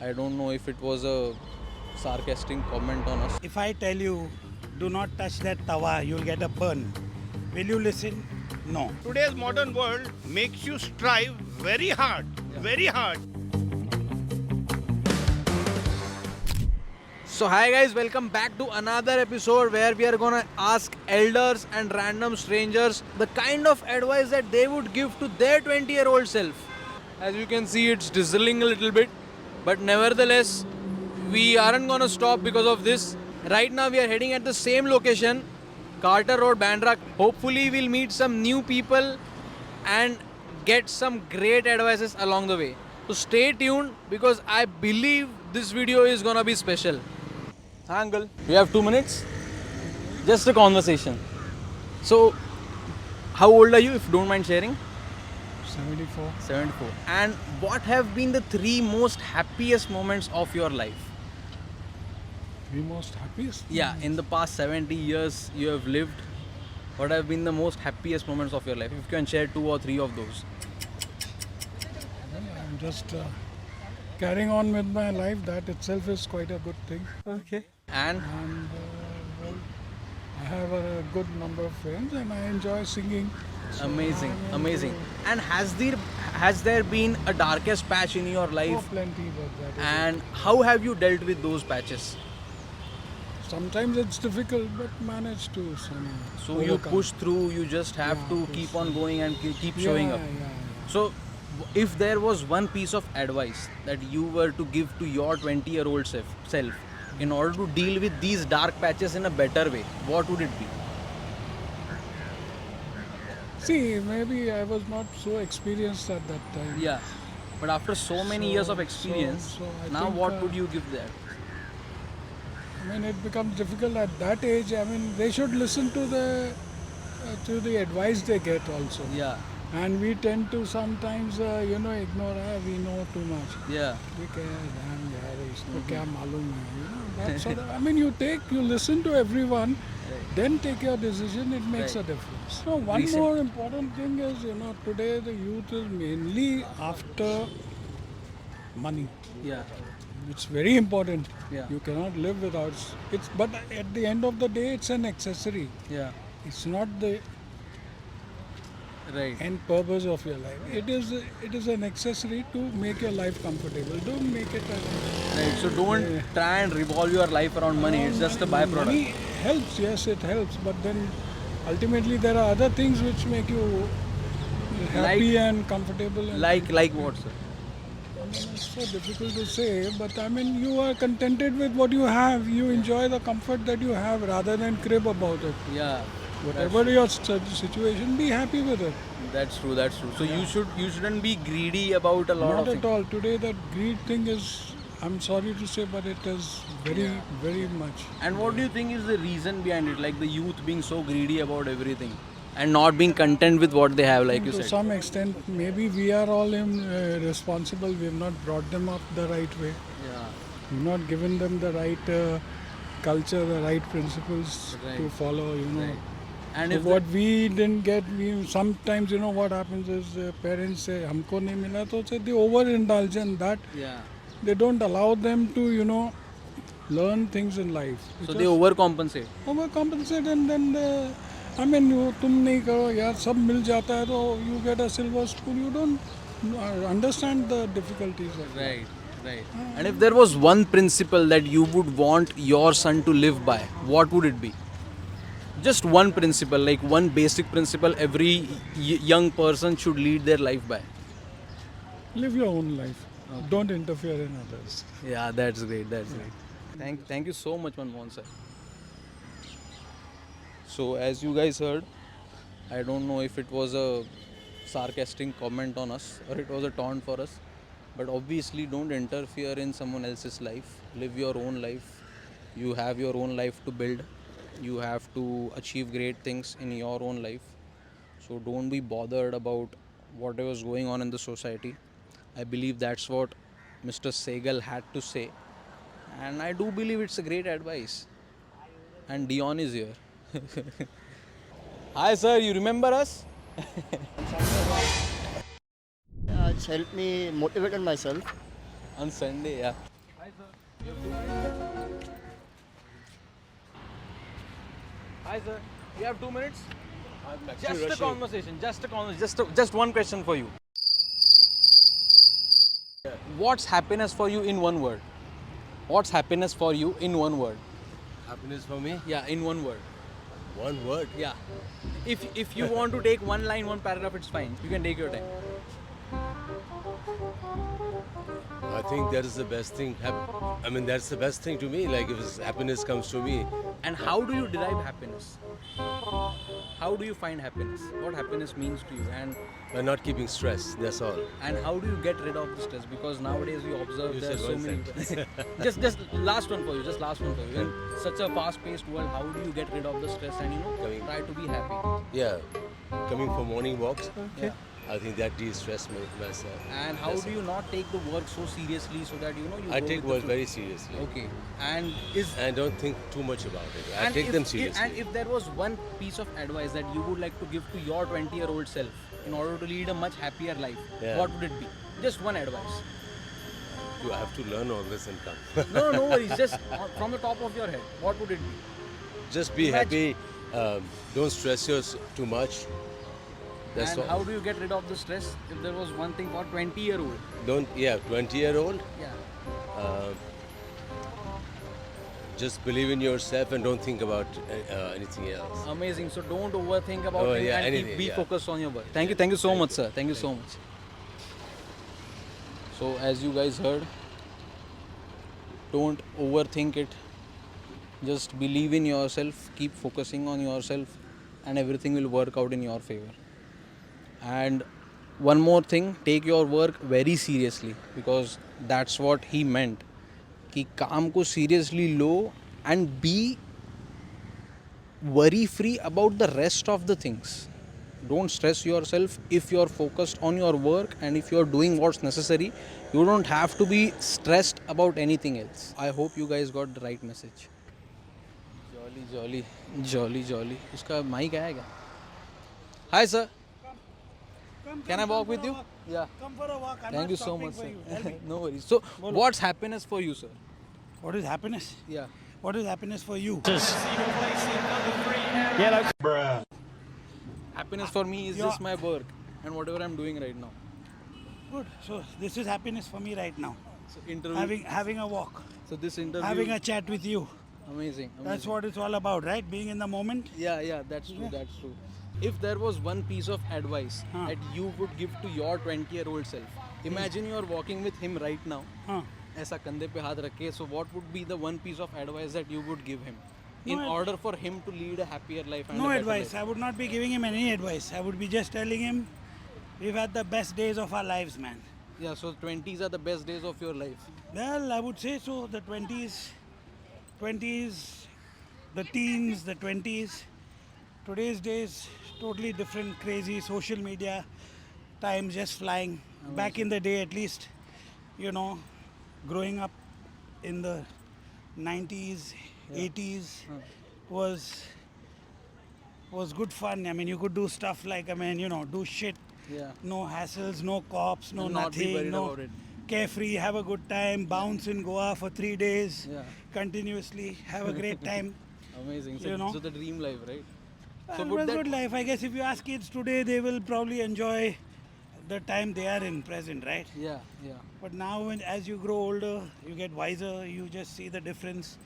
I don't know if it was a sarcastic comment on us. If I tell you, do not touch that tawa, you'll get a burn. Will you listen? No. Today's modern world makes you strive very hard, very hard. So hi guys, welcome back to another episode where we are gonna ask elders and random strangers the kind of advice that they would give to their 20-year-old self. As you can see, it's drizzling a little bit, but nevertheless, we aren't gonna stop because of this. Right now we are heading at the same location, Carter Road, Bandra. Hopefully we'll meet some new people and get some great advices along the way. So stay tuned because I believe this video is gonna be special. Hi, uncle. We have 2 minutes. Just a conversation. So, how old are you, if you don't mind sharing? 74. 74. And what have been the 3 most happiest moments of your life? The most happiest? Yeah, in the past 70 years you have lived, what have been the most happiest moments of your life? If you can share 2 or 3 of those. I'm just carrying on with my life. That itself is quite a good thing. Okay. And And I have a good number of friends and I enjoy singing. So amazing, I'm into- amazing. And has there been a darkest patch in your Oh, life? plenty, but that is And how have you dealt with those patches? sometimes it's difficult, but manage to So you overcome. push through, you just have Yeah, to push keep through. on going and keep showing up. Yeah. So if there was one piece of advice that you were to give to your 20-year-old self in order to deal with these dark patches in a better way, what would it be? See, maybe I was not so experienced at that time. Yeah. But after so many years of So- experience, so I now think, what would you give that? I mean, it becomes difficult at that age. I mean, they should listen to the advice they get also. Yeah. And we tend to sometimes, ignore. We know too much. Yeah. We इसको क्या मालूम है? That sort of. I mean, you listen to everyone, then take your decision. It makes Right. a difference. So one Recent- more important thing is, today the youth is mainly after money. Yeah. It's very important. Yeah. You cannot live without it. But at the end of the day, it's an accessory. Yeah. It's not the Right. end purpose of your life. It is an accessory to make your life comfortable. Don't make it Right. So don't try and revolve your life around money. It's just a byproduct. Money helps, yes, it helps. But then ultimately there are other things which make you happy and comfortable. And Like what, sir? it's so difficult to say, but I mean, you are contented with what you have. You enjoy the comfort that you have rather than crib about it. Yeah. Whatever your situation, be happy with it. That's true. That's true. So you shouldn't be greedy about a lot Not of at things. all. Today, that greed thing is, I'm sorry to say, but it is very, very much. And what do you think is the reason behind it? Like the youth being so greedy about everything and not being content with what they have, like you To said. some extent, maybe we are all responsible. We have not brought them up the right way. Yeah. We've not given them the right culture, the right principles Right. to follow. Right. And So if what we didn't get, sometimes what happens is parents say, "हमको नहीं मिला," तो say they overindulge in that. yeah. They don't allow them to learn things in life. So they overcompensate. Overcompensate and then तुम नहीं करो यार, सब मिल जाता है तो you get a silver spoon. You don't understand the difficulties of it. Right. Right. And if there was one principle that you would want your son to live by, what would it be? Just one principle, like one basic principle every young person should lead their life by. Live your own life. Don't interfere in others. Yeah, that's great. That's great. Thank you so much, Manmohan sir. So as you guys heard, I don't know if it was a sarcastic comment on us or it was a taunt for us, but obviously don't interfere in someone else's life. Live your own life. You have your own life to build. You have to achieve great things in your own life. So don't be bothered about whatever is going on in the society. I believe that's what Mr. Sehgal had to say. And I do believe it's a great advice. And Dion is here. Hi sir, you remember us? It's helped me motivate myself. On Sunday, yeah. You have 2 minutes. Hi sir, you have 2 minutes. Just a conversation. Just one question for you. What's happiness for you in one word? What's happiness for you in one word? Happiness for me? Yeah, in one word. One word. Yeah. If you want to take one line, one paragraph, it's fine. You can take your time. I think that is the best thing. I mean, that's the best thing to me. Like, if happiness comes to me, And how do you derive happiness? How do you find happiness? What happiness means to you? by not keeping stress, that's all. And how do you get rid of the stress? Because nowadays we observe You there are said so one many. just last one for you. Just last one for you. In such a fast-paced world, how do you get rid of the stress and try to be happy? Yeah, coming for morning walks, Yeah. I think that de-stress myself. And how do you not take the work so seriously so that you I go take with work the flow? very seriously. Okay. And is And don't think too much about it. I and take if- them seriously. And if there was one piece of advice that you would like to give to your 20-year-old self in order to lead a much happier life, Yeah. what would it be? Just one advice. You have to learn all this and come. No worries. Just from the top of your head, what would it be? Just be Imagine- happy. Don't stress yourself too much. That's And all. how do you get rid of the stress if there was one thing for 20-year-old? 20-year-old. Yeah. Just believe in yourself and don't think about anything else. Amazing. So don't overthink about Oh, it yeah, and anything, be yeah. focused on your work. Thank you so much, sir. Thank you so much. So as you guys heard, don't overthink it. Just believe in yourself, keep focusing on yourself, and everything will work out in your favor. And one more thing, take your work very seriously, because that's what he meant. कि काम को seriously low and be worry free about the rest of the things. Don't stress yourself. If you're focused on your work and if you're doing what's necessary, you don't have to be stressed about anything else. I hope you guys got the right message. Jolly. उसका mic आया क्या? Hi sir. Can I walk with you? Yeah. Come for a walk. I'm Thank not you so stopping much, for sir. you. Tell me. No worries. So, what's happiness for you, sir? What is happiness? Yeah. What is happiness for you? Happiness for me is Yeah. just my work and whatever I'm doing right now. Good. So this is happiness for me right now. So interview. Having a walk, So this interview. having a chat with you. Amazing. That's what it's all about, right? Being in the moment. Yeah. That's true. Yeah. That's true. If there was one piece of advice Huh. that you would give to your 20-year-old self, imagine you're walking with him right now. Huh. ऐसा कंधे पे हाथ रख के, so what would be the one piece of advice that you would give him in No, order for him to lead a happier life and No a better advice. life? I would not be giving him any advice. I would be just telling him we've had the best days of our lives, man. Yeah, so 20s are the best days of your life. Well, I would say so. The 20s, the teens, the 20s. Today's days, totally different, crazy social media, time just flying. Back in the day, at least, growing up in the 90s, 80s was good fun. I mean, you could do stuff like, do shit. Yeah. No hassles, no cops, no And not be nothing, worried no about it. carefree, have a good time, bounce in Goa for 3 days, Yeah. continuously, have a great time. Amazing. So, You know. so the dream life, right? So it was good life. I guess if you ask kids today, they will probably enjoy the time they are in present, right? Yeah. But now, as you grow older, you get wiser, you just see the difference.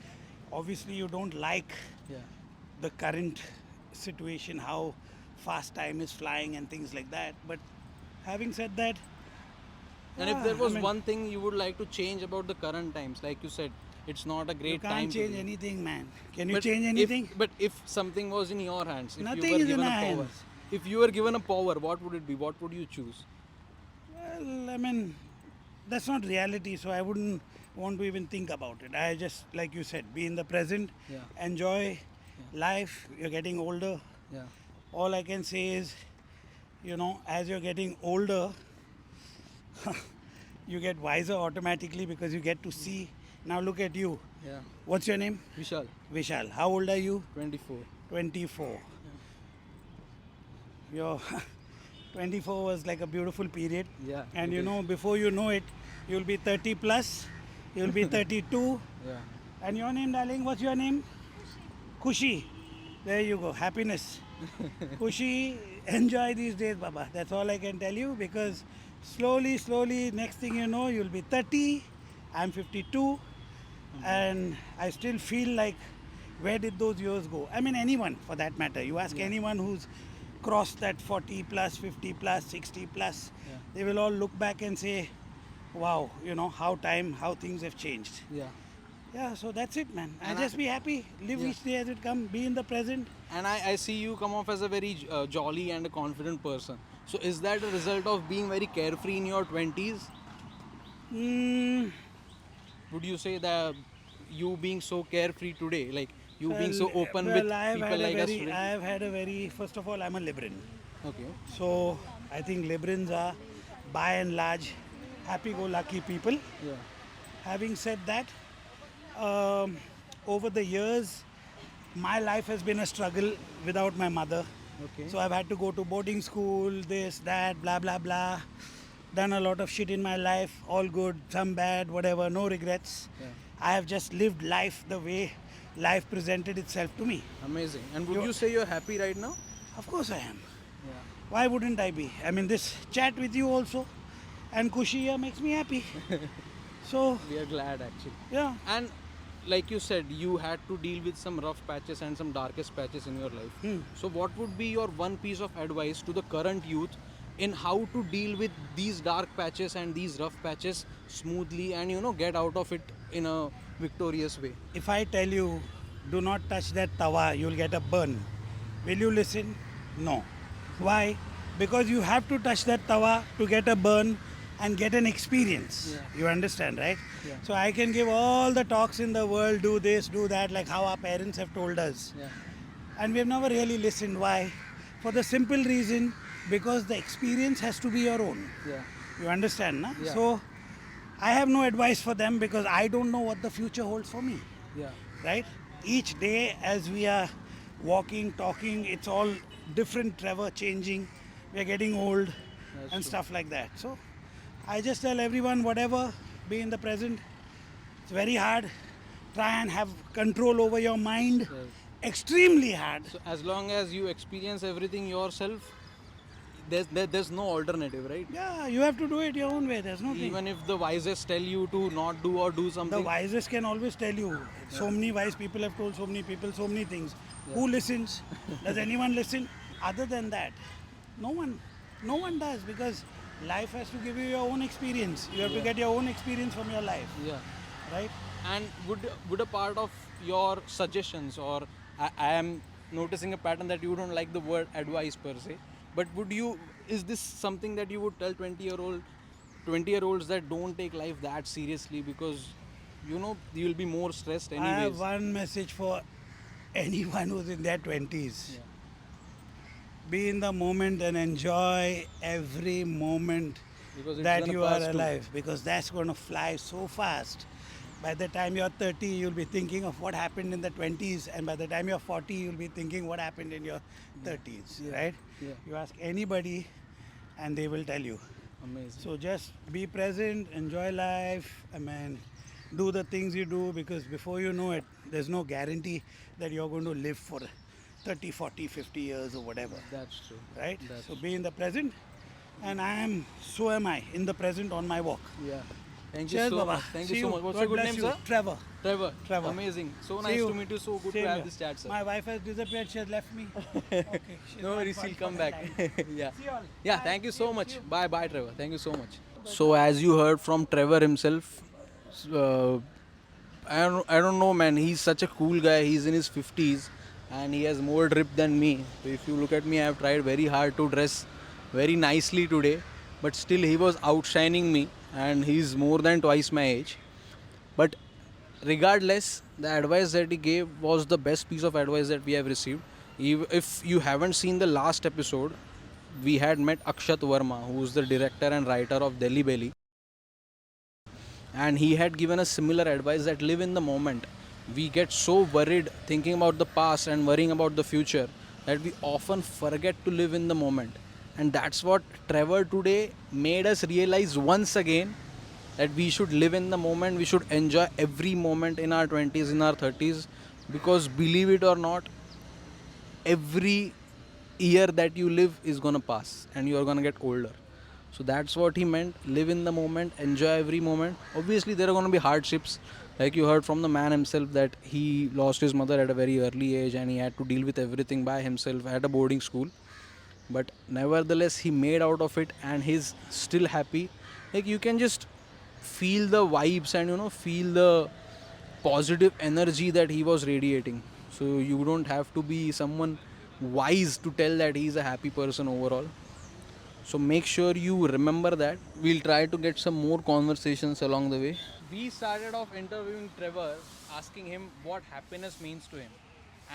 Obviously, you don't like Yeah. the current situation, how fast time is flying and things like that. But having said that, And if yeah, there was I mean, one thing you would like to change about the current times, like you said, it's not a great you time can't to change be- anything, man. Can you But change if- anything? but if something was in your hands, if Nothing you were is in given a our power, hands. if you were given a power, what would it be? What would you choose? Well, I mean, that's not reality, so I wouldn't want to even think about it. I just, like you said, be in the present, Yeah. enjoy life. You're getting older. Yeah. All I can say is, as you're getting older, you get wiser automatically because you get to see. Now look at you. Yeah. What's your name? Vishal, Vishal. How old are you? 24. 24. Your 24 was like a beautiful period. Yeah, And it is. before you know it, you'll be 30 plus You'll be 32. Yeah. And your name, darling, what's your name? Kushi. There you go. Happiness. Kushi, enjoy these days, Baba. That's all I can tell you because slowly, next thing you know, you'll be 30. I'm 52. And I still feel like, where did those years go? I mean, anyone for that matter. You ask anyone who's crossed that 40 plus, 50 plus, 60 plus, they will all look back and say, wow, how things have changed. Yeah. Yeah, so that's it, man. And Just be happy, live Yeah. each day as it comes, be in the present. And I see you come off as a very jolly and a confident person. So is that a result of being very carefree in your 20s? Mm, Would you say that you being so carefree today, like you being so open well, with people like us today? I have had a very, first of all, I'm a Libran. Okay. So I think Librans are, by and large, happy-go-lucky people. Yeah. Having said that, over the years, my life has been a struggle without my mother. Okay. So I've had to go to boarding school, this, that, blah, blah, blah. Done a lot of shit in my life, all good, some bad, whatever, no regrets. Yeah. I have just lived life the way life presented itself to me. Amazing. And would You- you say you're happy right now? Of course I am. Yeah. Why wouldn't I be? I mean, this chat with you also and Kushiya makes me happy. So, We are glad actually. yeah. And like you said, you had to deal with some rough patches and some darkest patches in your life. So what would be your one piece of advice to the current youth in how to deal with these dark patches and these rough patches smoothly and get out of it in a victorious way? If I tell you, do not touch that tawa, you'll get a burn. Will you listen? No. Why? Because you have to touch that tawa to get a burn and get an experience. Yeah. You understand, right? Yeah. So I can give all the talks in the world, do this, do that, like how our parents have told us. Yeah. And we have never really listened. Why? For the simple reason, because the experience has to be your own. Yeah. You understand, na? Yeah. So I have no advice for them because I don't know what the future holds for me. Yeah. Right? Each day as we are walking, talking, it's all different, Trevor, changing. We are getting old and stuff like that. So I just tell everyone, whatever, be in the present. It's very hard. Try and have control over your mind. Yes. Extremely hard. So as long as you experience everything yourself, there's no alternative, right? Yeah, you have to do it your own way. There's nothing. Even if the wisest tell you to not do or do The something. wisest can always tell you. So many wise people have told so many people so many things. Who listens? Does anyone listen? Other than that, no one. No one does because life has to give you your own experience. You have to get your own experience from your life, Yeah. right? And would a part of your suggestions, or I am noticing a pattern that you don't like the word advice per se, but is this something that you would tell 20-year-olds that don't take life that seriously because you'll be more stressed I have anyways? one message for anyone who's in their 20s. Yeah. Be in the moment and enjoy every moment Because it's that gonna you are pass too. alive because that's going to fly so fast. By the time you're 30, you'll be thinking of what happened in the 20s, and by the time you're 40, you'll be thinking what happened in your 30s, right? Yeah. You ask anybody, and they will tell you. Amazing. So just be present, enjoy life, do the things you do because before you know it, there's no guarantee that you're going to live for 30, 40, 50 years or whatever, That's true. right? That's So be in the present, and so am I, in the present on my walk. Yeah. Thank you Cheers, so Baba. much. Thank See you so much. What's God your good bless name, you. sir? Trevor. Trevor. Trevor. Amazing. So See nice you. to meet you. So good Same to have here. this chat, sir. My wife has disappeared. She has left me. Okay. she's No not worries, fun she'll for come the back. time. Yeah. See you all. Yeah, Bye. thank you so much. Bye, Trevor. Thank you so much. So, as you heard from Trevor himself, I don't know, man. He's such a cool guy. He's in his 50s and he has more drip than me. So, if you look at me, I have tried very hard to dress very nicely today, but still, he was outshining me, and he's more than twice my age. But regardless, the advice that he gave was the best piece of advice that we have received. If you haven't seen the last episode, we had met Akshat Verma, who is the director and writer of Delhi Belly, and he had given us similar advice that live in the moment. We get so worried thinking about the past and worrying about the future that we often forget to live in the moment. And that's what Trevor today made us realize once again, that we should live in the moment, we should enjoy every moment in our 20s, in our 30s, because believe it or not, every year that you live is gonna pass and you are gonna get older. So that's what he meant. Live in the moment, enjoy every moment. Obviously, there are gonna be hardships, like you heard from the man himself that he lost his mother at a very early age and he had to deal with everything by himself at a boarding school. But nevertheless, he made out of it and he's still happy. Like you can just feel the vibes and feel the positive energy that he was radiating. So you don't have to be someone wise to tell that he's a happy person overall. So make sure you remember that. We'll try to get some more conversations along the way. We started off interviewing Trevor, asking him what happiness means to him.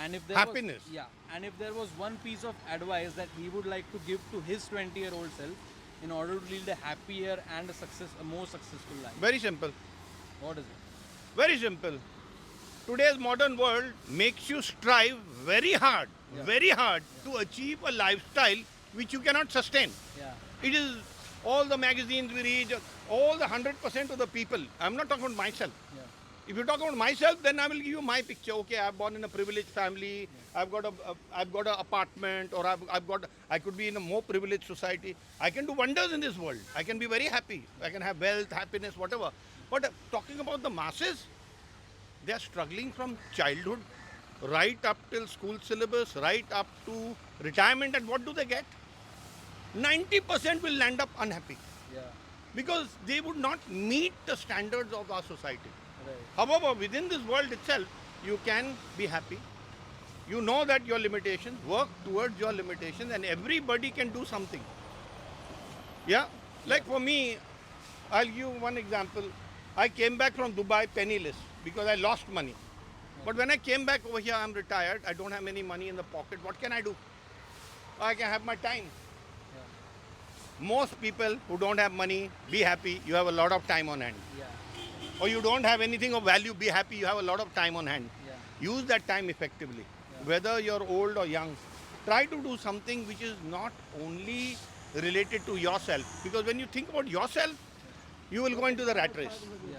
And if there Happiness? Was, yeah, and if there was one piece of advice that he would like to give to his 20-year-old self in order to lead a happier and a more successful life, Very simple. what is it? Very simple. Today's modern world makes you strive very hard to achieve a lifestyle which you cannot sustain. Yeah, It is all the magazines we read, all the 100% of the people. I'm not talking about myself. yeah, If you talk about myself, then I will give you my picture. Okay, I'm born in a privileged family. I've got an apartment, or I could be in a more privileged society. I can do wonders in this world. I can be very happy. I can have wealth, happiness, whatever. But talking about the masses, they are struggling from childhood right up till school syllabus, right up to retirement. And what do they get? 90% will land up unhappy yeah, because they would not meet the standards of our society. right. However, within this world itself, you can be happy. You know that your limitations, work towards your limitations, and everybody can do something. Yeah? Like for me, I'll give you one example. I came back from Dubai penniless because I lost money. But when I came back over here, I'm retired. I don't have any money in the pocket. What can I do? I can have my time. Most people who don't have money, be happy, you have a lot of time on hand. Yeah, Or you don't have anything of value, be happy, you have a lot of time on hand. yeah, Use that time effectively. Whether you're old or young, try to do something which is not only related to yourself. Because when you think about yourself, you will go into the rat race. yeah.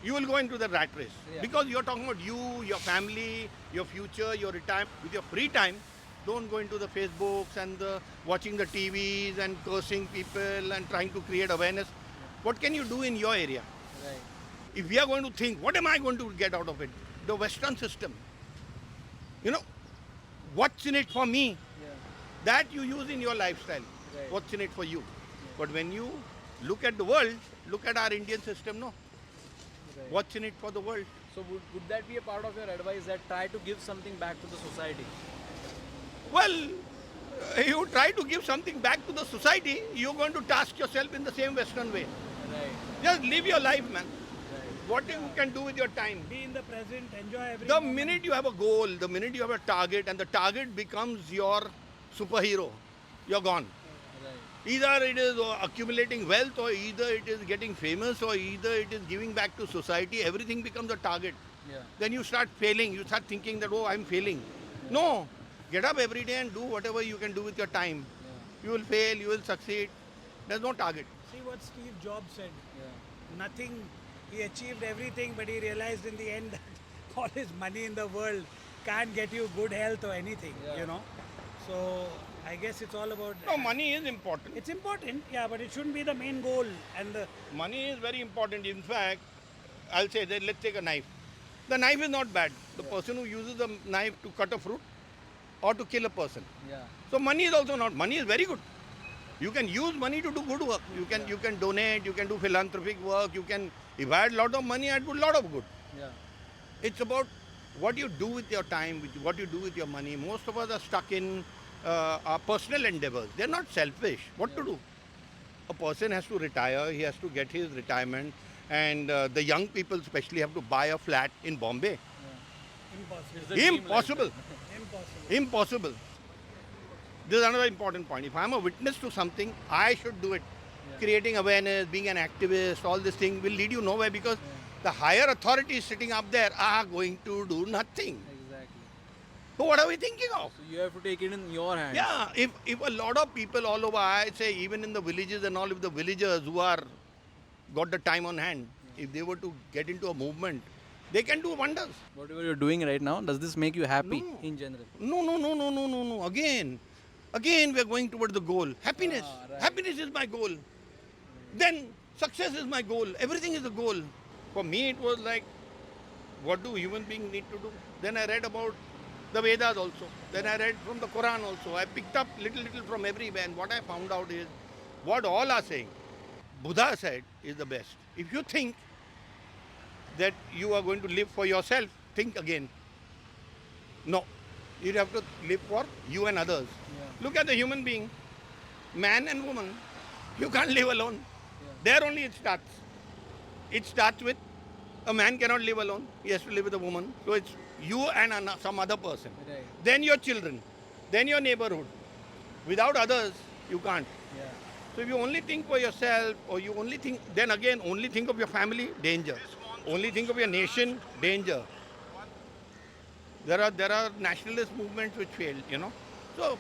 You will go into the rat race. Yeah. Because you're talking about you, your family, your future, your retirement. With your free time, don't go into the Facebooks and watching the TVs and cursing people and trying to create awareness. What can you do in your area? Right. If we are going to think, what am I going to get out of it? The Western system. You know, what's in it for me? Yeah. That you use in your lifestyle. Right. What's in it for you? But when you look at the world, look at our Indian system, no? Right. What's in it for the world? So would that be a part of your advice, that try to give something back to the society? Well, you try to give something back to the society, you're going to task yourself in the same Western way. Right. Just live your life, man. Right. What you can do with your time. Be in the present, enjoy every The moment. minute you have a goal, the minute you have a target, and the target becomes your superhero, you're gone. Right. Either it is accumulating wealth, or either it is getting famous, or either it is giving back to society. Everything becomes a target. Yeah. Then you start failing. You start thinking that, oh, I'm failing. No. Get up every day and do whatever you can do with your time. You will fail, you will succeed. There's no target. See what Steve Jobs said. Yeah. Nothing, he achieved everything, but he realized in the end that all his money in the world can't get you good health or anything, Yeah. you know. So I guess it's all about. No, money is important. It's important, yeah, but it shouldn't be the main goal. And the Money is very important. In fact, I'll say that let's take a knife. The knife is not bad. The person who uses the knife to cut a fruit or to kill a person. Yeah. So money is also not. Money is very good. You can use money to do good work. You can donate. You can do philanthropic work. You can. If I had a lot of money, I'd do a lot of good. Yeah. It's about what you do with your time, what you do with your money. Most of us are stuck in our personal endeavors. They're not selfish. What to do? A person has to retire. He has to get his retirement. And the young people especially have to buy a flat in Bombay. impossible. Impossible. Impossible. Impossible. This is another important point. If I'm a witness to something, I should do it. Creating awareness, being an activist, all this thing will lead you nowhere because the higher authorities sitting up there are going to do nothing. Exactly. So what are we thinking of? So you have to take it in your hands. Yeah, if a lot of people all over, I say even in the villages and all, if the villagers who are got the time on hand, if they were to get into a movement, they can do wonders. Whatever you're doing right now, does this make you happy No. in general? No. Again, we are going towards the goal. Happiness. Right. Happiness is my goal. Then success is my goal. Everything is a goal. For me, it was like, what do human beings need to do? Then I read about the Vedas also. Then I read from the Quran also. I picked up little from everywhere. And what I found out is, what all are saying, Buddha said is the best. If you think that you are going to live for yourself, think again. No. You have to live for you and others. Look at the human being, man and woman. You can't live alone. There only it starts. It starts with a man cannot live alone. He has to live with a woman. So it's you and some other person. Right. Then your children. Then your neighborhood. Without others, you can't. So if you only think for yourself, or you only think, then again, only think of your family, danger. Only think of your nation, danger. There are nationalist movements which failed, you know. So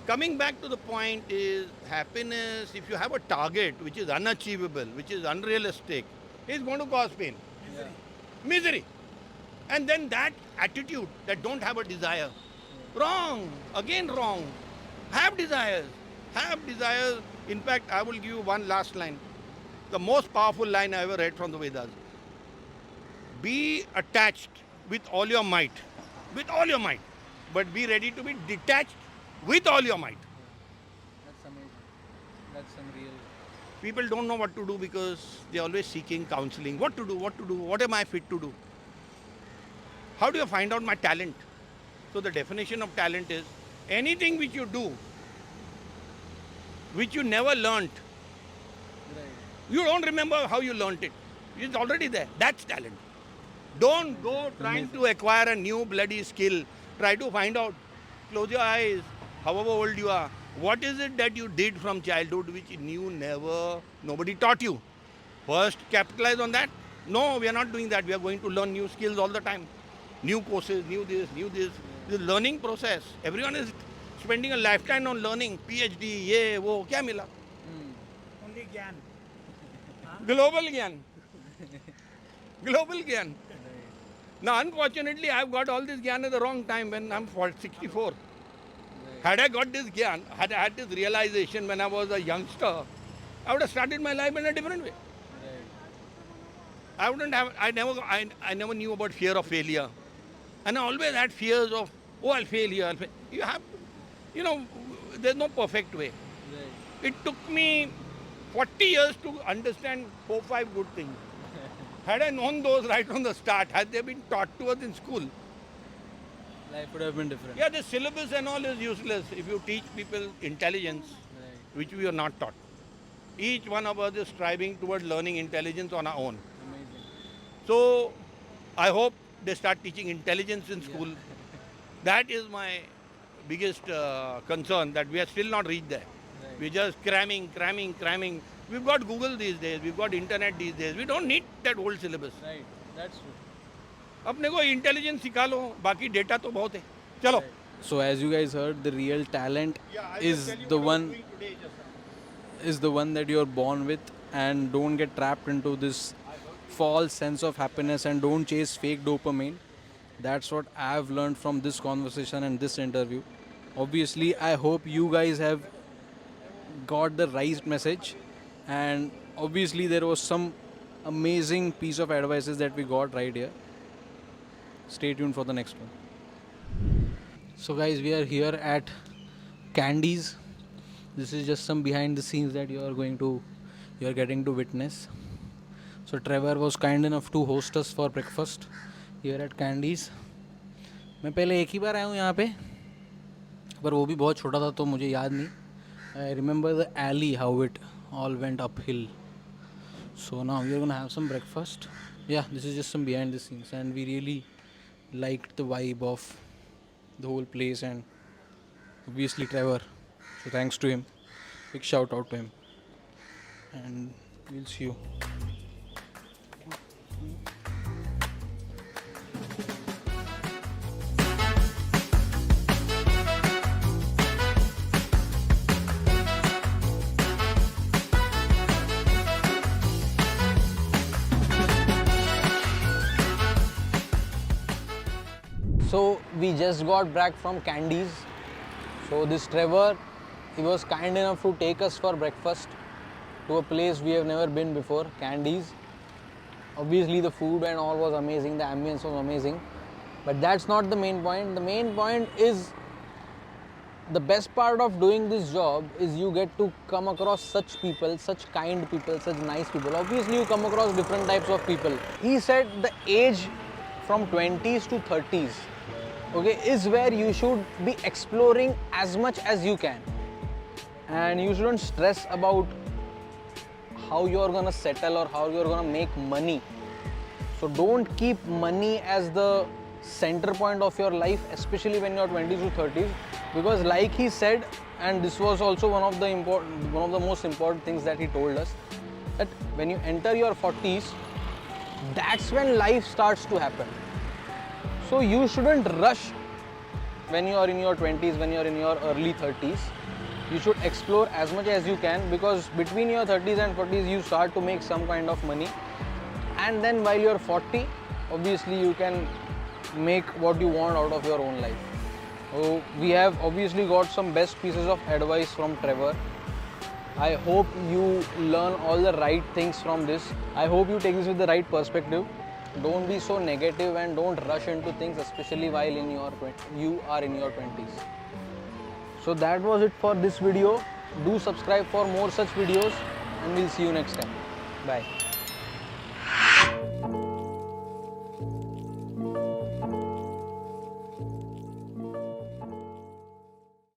coming back to the point is happiness, if you have a target which is unachievable, which is unrealistic, is going to cause pain. Misery. And then that attitude that don't have a desire. Wrong. Again wrong. Have desires. Have desires. In fact, I will give you one last line. The most powerful line I ever read from the Vedas. Be attached with all your might. With all your might. But be ready to be detached with all your might. That's amazing. That's some real. People don't know what to do because they're always seeking counseling. What to do? What am I fit to do? How do you find out my talent? So the definition of talent is anything which you do, which you never learnt. You don't remember how you learnt it. It's already there. That's talent. Don't go trying to acquire a new bloody skill. Try to find out. Close your eyes, however old you are. What is it that you did from childhood which nobody taught you? First, capitalize on that. No, we are not doing that. We are going to learn new skills all the time. New courses, new this. The learning process. Everyone is spending a lifetime on learning. PhD, ye, wo, kya mila? Only Gyan. Global Gyan. Global Gyan. Now, unfortunately, I've got all this Gyan at the wrong time when I'm 64. Had I got this Gyan, had I had this realization when I was a youngster, I would have started my life in a different way. I never knew about fear of failure. And I always had fears of, I'll fail here. You have to, there's no perfect way. It took me 40 years to understand 4-5 good things. Had I known those right from the start, had they been taught to us in school, Life would have been different. yeah, the syllabus and all is useless if you teach people intelligence, which we are not taught. Each one of us is striving towards learning intelligence on our own. Amazing. So, I hope they start teaching intelligence in school. That is my biggest concern, that we are still not reached there. We're just cramming. We've got Google these days, we've got internet these days. We don't need that old syllabus. Right. That's true. अपने को intelligence सिखा लो, बाकी data तो बहुत है. चलो. So as you guys heard, the real talent is the one that you're born with, and don't get trapped into this false sense of happiness and don't chase fake dopamine. That's what I've learned from this conversation and this interview. Obviously, I hope you guys have got the right message, and obviously there was some amazing piece of advices that we got right here. Stay tuned for the next one. So guys, we are here at Candies. This is just some behind the scenes that you are getting to witness. So Trevor was kind enough to host us for breakfast here at Candies. मैं पहले एक ही बार आया हूँ यहाँ पे, पर वो भी बहुत छोटा था तो मुझे याद नहीं. I remember the alley, how it all went uphill. So now we are gonna have some breakfast. Yeah, this is just some behind the scenes, and we really liked the vibe of the whole place, and obviously Trevor. So thanks to him. Big shout out to him. And we'll see you. So we just got back from Candies. So this Trevor, he was kind enough to take us for breakfast to a place we have never been before, Candies. Obviously the food and all was amazing, the ambience was amazing. But that's not the main point. The main point is the best part of doing this job is you get to come across such people, such kind people, such nice people. Obviously you come across different types of people. He said the age from 20s to 30s, okay, is where you should be exploring as much as you can. And you shouldn't stress about how you're gonna settle or how you're gonna make money. So don't keep money as the center point of your life, especially when you're 20s to 30s, because like he said, and this was also one of the most important things that he told us, that when you enter your 40s, that's when life starts to happen. So you shouldn't rush when you are in your 20s, when you are in your early 30s. You should explore as much as you can, because between your 30s and 40s you start to make some kind of money, and then while you're 40, obviously you can make what you want out of your own life. So we have obviously got some best pieces of advice from Trevor. I hope you learn all the right things from this. I hope you take this with the right perspective. Don't be so negative and don't rush into things, especially while you are in your 20s. So that was it for this video. Do subscribe for more such videos, and we'll see you next time. Bye.